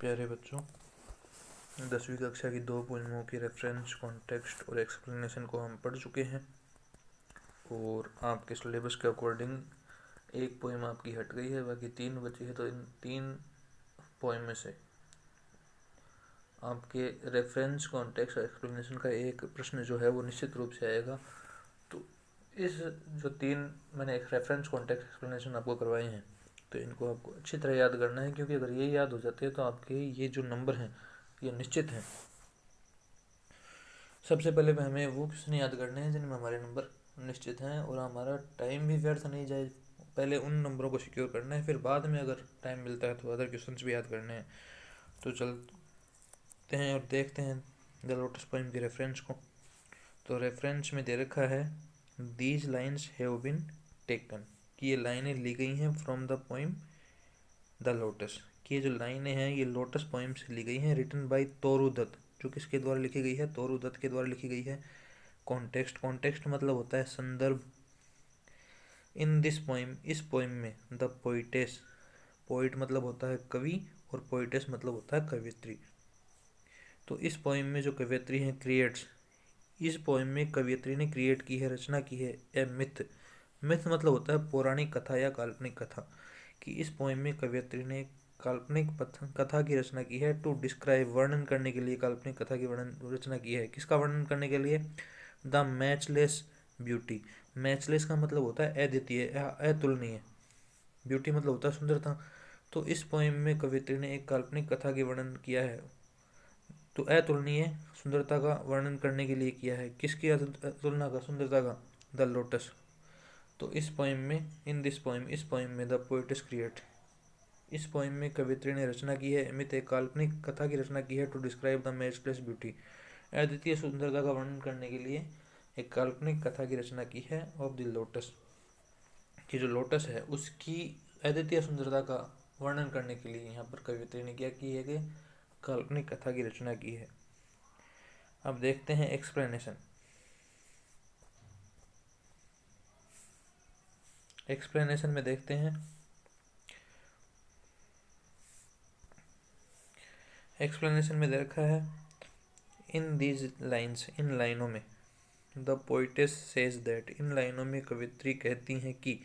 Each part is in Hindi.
प्यारे बच्चों, 10वीं कक्षा की 2 पोइमों की रेफरेंस, कॉन्टेक्स्ट और एक्सप्लेनेशन को हम पढ़ चुके हैं और आपके सिलेबस के अकॉर्डिंग एक पोइम आपकी हट गई है, बाकी 3 बची है। तो इन 3 पोइम में से आपके रेफरेंस, कॉन्टेक्स्ट और एक्सप्लेनेशन का एक प्रश्न जो है वो निश्चित रूप से आएगा। तो इस जो 3 मैंने रेफरेंस, कॉन्टेक्स्ट, एक्सप्लेनेशन आपको करवाए हैं, तो इनको आपको अच्छी तरह याद करना है, क्योंकि अगर ये याद हो जाते हैं तो आपके ये जो नंबर हैं ये निश्चित हैं। सबसे पहले हमें वो क्वेश्चन याद करने हैं जिनमें हमारे नंबर निश्चित हैं और हमारा टाइम भी व्यर्थ नहीं जाए। पहले उन नंबरों को सिक्योर करना है, फिर बाद में अगर टाइम मिलता है तो अदर क्वेश्चंस भी याद करने हैं। तो चलते हैं और देखते हैं द लोटस पोइम की रेफरेंस को। तो रेफरेंस में दे रखा है these lines have been taken, कि ये लाइनें ली गई हैं from the poem the lotus, कि ये जो लाइनें हैं ये लोटस पोइम से ली गई हैं, रिटन बाय तोरू दत्त, जो किसके द्वारा लिखी गई है? तोरू दत्त के द्वारा लिखी गई है। कॉन्टेक्स्ट, कॉन्टेक्स्ट मतलब होता है संदर्भ। इन दिस पोइम, इस पोइम में द पोइटेस, पोइट मतलब होता है कवि और पोइटेस मतलब होता है कवियत्री। तो इस पोइम में जो कवियत्री हैं क्रिएट्स, इस पोइम में कवियत्री ने क्रिएट की है, रचना की है ए मिथ। मिथ मतलब होता है पौराणिक कथा या काल्पनिक कथा, कि इस पोइम में कवियत्री ने काल्पनिक कथा की रचना की है। टू डिस्क्राइब, वर्णन करने के लिए काल्पनिक कथा की रचना की है। किसका वर्णन करने के लिए? The matchless beauty. मैचलेस का मतलब होता है अद्वितीय, अतुलनीय। ब्यूटी मतलब होता है सुंदरता। तो इस पोइम में कवियत्री ने एक काल्पनिक कथा की वर्णन किया है, तो अतुलनीय सुंदरता का वर्णन करने के लिए किया है। किसकी तुलना का? सुंदरता का। The lotus. तो इस पोइम में, इन दिस पोइम, इस पोइम में द पोइट्स क्रिएट, इस पोइम में कवियत्री ने रचना की है अमित, एक काल्पनिक कथा की रचना की है। To describe the matchless beauty, अद्वितीय सुंदरता का वर्णन करने के लिए एक काल्पनिक कथा की रचना की है ऑफ द लोटस, कि जो लोटस है उसकी अद्वितीय सुंदरता का वर्णन करने के लिए यहाँ पर कवियत्री ने क्या की है कि काल्पनिक कथा की रचना की है। अब देखते हैं एक्सप्लेनेशन। एक्सप्लेनेशन में देखते हैं, एक्सप्लेनेशन में दे रखा है इन दीज लाइन्स, इन लाइनों में, द पोइटेस सेज दैट, इन लाइनों में कवित्री कहती हैं कि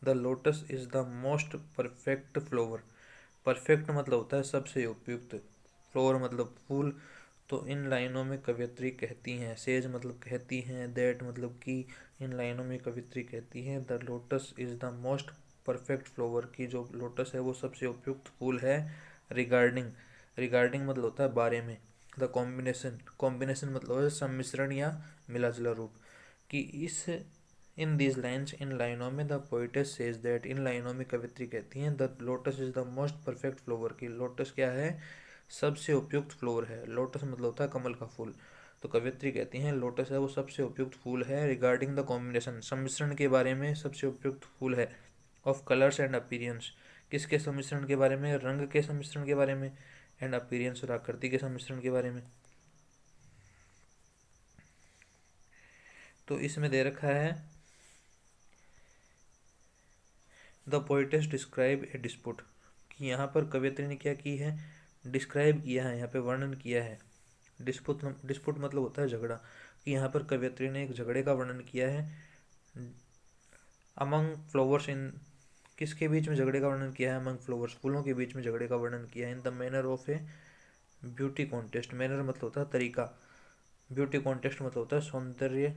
the lotus is the most perfect flower. Perfect मतलब होता है सबसे उपयुक्त, फ्लावर मतलब फूल। तो इन लाइनों में कवित्री कहती हैं, सेज मतलब कहती हैं, दैट मतलब कि इन लाइनों में कवित्री कहती हैं the lotus is the most perfect flower, की जो लोटस है वो सबसे उपयुक्त फूल है। रिगार्डिंग, रिगार्डिंग मतलब होता है बारे में। द कॉम्बिनेशन, कॉम्बिनेशन मतलब है सम्मिश्रण या मिला जुला रूप, कि इस इन दीज लाइन्स, इन लाइनों में द पोइटेस सेज दैट, इन लाइनों में कवित्री कहती हैं the lotus is the most perfect flower, की लोटस क्या है? सबसे उपयुक्त फ्लोर है। लोटस मतलब होता है कमल का फूल। तो कवित्री कहती हैं लोटस है वो सबसे उपयुक्त फूल है। रिगार्डिंग द कॉम्बिनेशन, सम्मिश्रण के बारे में सबसे उपयुक्त फूल है। ऑफ कलर्स एंड अपीरियंस, किसके सम्मिश्रण के बारे में? रंग के सम्मिश्रण के बारे में। एंड अपीरियंस, और आकृति के सम्मिश्रण के बारे में। तो इसमें दे रखा है the poetess describe A dispute, कि यहाँ पर कवियत्री ने क्या की है? डिस्क्राइब किया है, यहाँ पे वर्णन किया है। डिस्प्यूट, डिस्प्यूट मतलब होता है झगड़ा, कि यहाँ पर कवियत्री ने एक झगड़े का वर्णन किया है। अमंग फ्लावर्स, इन किसके बीच में झगड़े का वर्णन किया है? अमंग फ्लावर्स, फूलों के बीच में झगड़े का वर्णन किया है। In the manner of A beauty contest, manner मतलब होता है तरीका, ब्यूटी कॉन्टेस्ट मतलब होता है सौंदर्य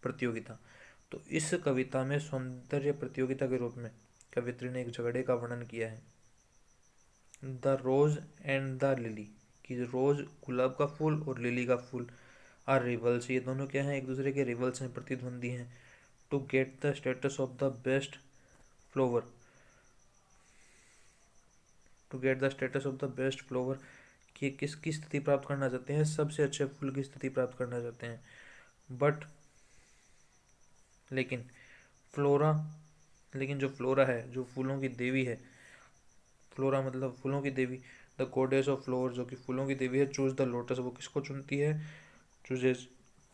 प्रतियोगिता। तो इस कविता में सौंदर्य प्रतियोगिता के रूप में कवित्री ने एक झगड़े का वर्णन किया है। The rose and the lily, कि रोज गुलाब का फूल और लिली का फूल आर रिवल्स, ये दोनों क्या हैं? एक दूसरे के रिवल्स हैं, प्रतिद्वंदी हैं। To get the status of the best flower, to get the status of the best flower, कि किसकी स्थिति प्राप्त करना चाहते हैं? सबसे अच्छे फूल की स्थिति प्राप्त करना चाहते हैं। बट लेकिन फ्लोरा, लेकिन जो फ्लोरा है, जो फूलों की देवी है, फ्लोरा मतलब फूलों की देवी, द गॉडेस ऑफ फ्लोर, जो कि फूलों की देवी है, चूज द लोटस, वो किसको चुनती है? चूजेज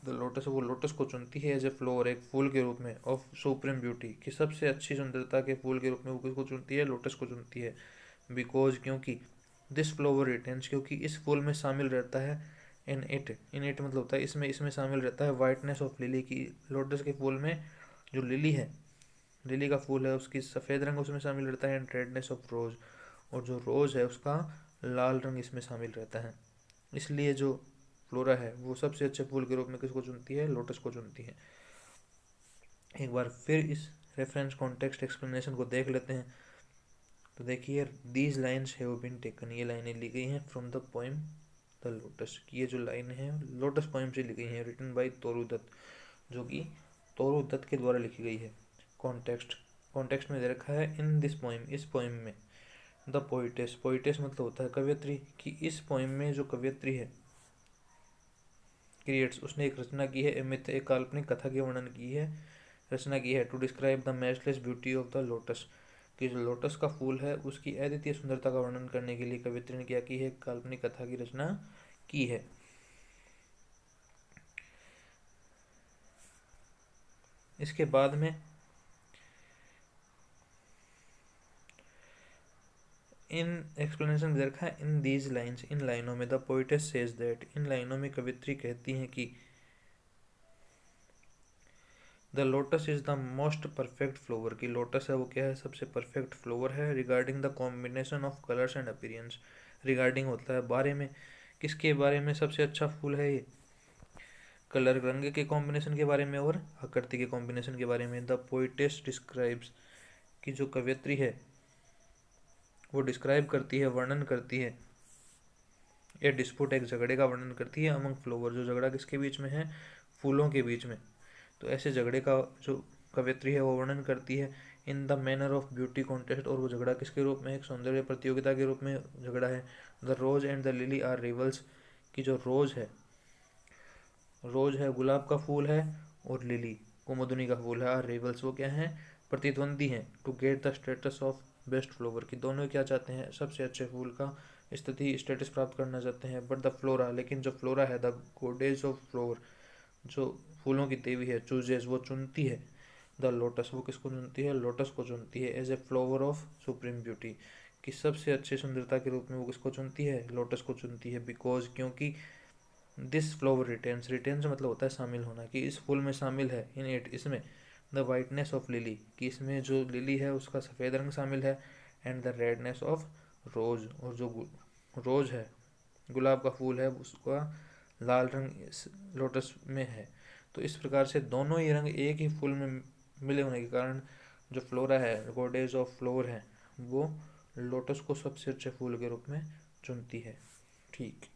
द लोटस, वो लोटस को चुनती है एज ए फ्लोर, एक फूल के रूप में, ऑफ सुप्रीम ब्यूटी, कि सबसे अच्छी सुंदरता के फूल के रूप में वो किसको चुनती है? लोटस को चुनती है। बिकॉज, क्योंकि दिस फ्लावर रिटेन्स, क्योंकि इस फूल में शामिल रहता है इन इट मतलब होता है इसमें, इसमें शामिल रहता है वाइटनेस ऑफ लिली की, लोटस के फूल में जो लिली है, लिली का फूल है उसकी सफ़ेद रंग उसमें शामिल रहता है, एंड रेडनेस ऑफ रोज, और जो रोज है उसका लाल रंग इसमें शामिल रहता है। इसलिए जो फ्लोरा है वो सबसे अच्छे फूल के रूप में किसको चुनती है, लोटस को चुनती है। एक बार फिर इस रेफरेंस कॉन्टेक्स्ट एक्सप्लेनेशन को देख लेते हैं। तो देखिए, these lines have been taken, ये लाइनें ली गई हैं from the poem the lotus, की ये जो लाइन है लोटस पोएम से ली गई हैं, रिटन बाय तोरू दत्त, जो कि तोरू दत्त के द्वारा लिखी गई है। कॉन्टेक्स्ट, कॉन्टेक्स्ट में दे रखा है इन दिस पोएम, इस पोएम में, द पोइटेस, पोइटेस मतलब होता है कवयत्री, कि इस पोएम में जो कवयत्री है क्रिएट्स, उसने एक रचना की है, एमित एक काल्पनिक कथा की वर्णन की है, रचना की है, to describe the matchless beauty of the lotus, कि जो लोटस का फूल है उसकी अद्वितीय सुंदरता का वर्णन करने के लिए कवित्री ने क्या की है, काल्पनिक कथा की रचना की है। इसके बाद में इन एक्सप्लेनेशन में देखा है इन दीज लाइन्स, इन लाइनों में, द पोइटेस सेज दैट, इन लाइनों में कवित्री कहती हैं कि the lotus is the most perfect flower, की लोटस है वो क्या है, सबसे परफेक्ट फ्लावर है, regarding the combination of colours and appearance, regarding होता है बारे में, किसके बारे में सबसे अच्छा फूल है ये, कलर रंग के कॉम्बिनेशन के बारे में और आकृति के कॉम्बिनेशन के बारे में। द पोइटेस डिस्क्राइब्स, की जो कवयत्री है वो डिस्क्राइब करती है, वर्णन करती है, ये डिस्प्यूट एक झगड़े का वर्णन करती है, अमंग फ्लावर, जो झगड़ा किसके बीच में है, फूलों के बीच में, तो ऐसे झगड़े का जो कवयत्री है वो वर्णन करती है। In the manner of beauty contest, और वो झगड़ा किसके रूप में, एक सौंदर्य प्रतियोगिता के रूप में झगड़ा है। The rose and the lily are rivals, की जो रोज है गुलाब का फूल है, और लिली कुमुदनी का फूल है, आर रिवल्स वो क्या है, प्रतिद्वंदी हैं, to get the status of best flower, की दोनों क्या चाहते हैं, सबसे अच्छे फूल का स्थिति स्टेटस प्राप्त करना चाहते हैं। बट द फ्लोरा, लेकिन जो फ्लोरा है, द गोडेज ऑफ फ्लोर, जो फूलों की देवी है, चूजेज वो चुनती है, द लोटस वो किसको चुनती है, लोटस को चुनती है, as a flower of supreme beauty, कि सबसे अच्छी सुंदरता के रूप में वो किसको चुनती है, लोटस को चुनती है। बिकॉज क्योंकि दिस फ्लावर रिटेन्स, रिटेन्स मतलब होता है शामिल होना, कि इस फूल में शामिल है, इन इट इसमें, द वाइटनेस ऑफ लिली, कि इसमें जो लिली है उसका सफ़ेद रंग शामिल है, एंड द रेडनेस ऑफ रोज, और जो रोज है गुलाब का फूल है उसका लाल रंग इस लोटस में है। तो इस प्रकार से दोनों ही रंग एक ही फूल में मिले होने के कारण जो फ्लोरा है, गोडेज ऑफ फ्लोर है, वो लोटस को सबसे अच्छे फूल के रूप में चुनती है। ठीक।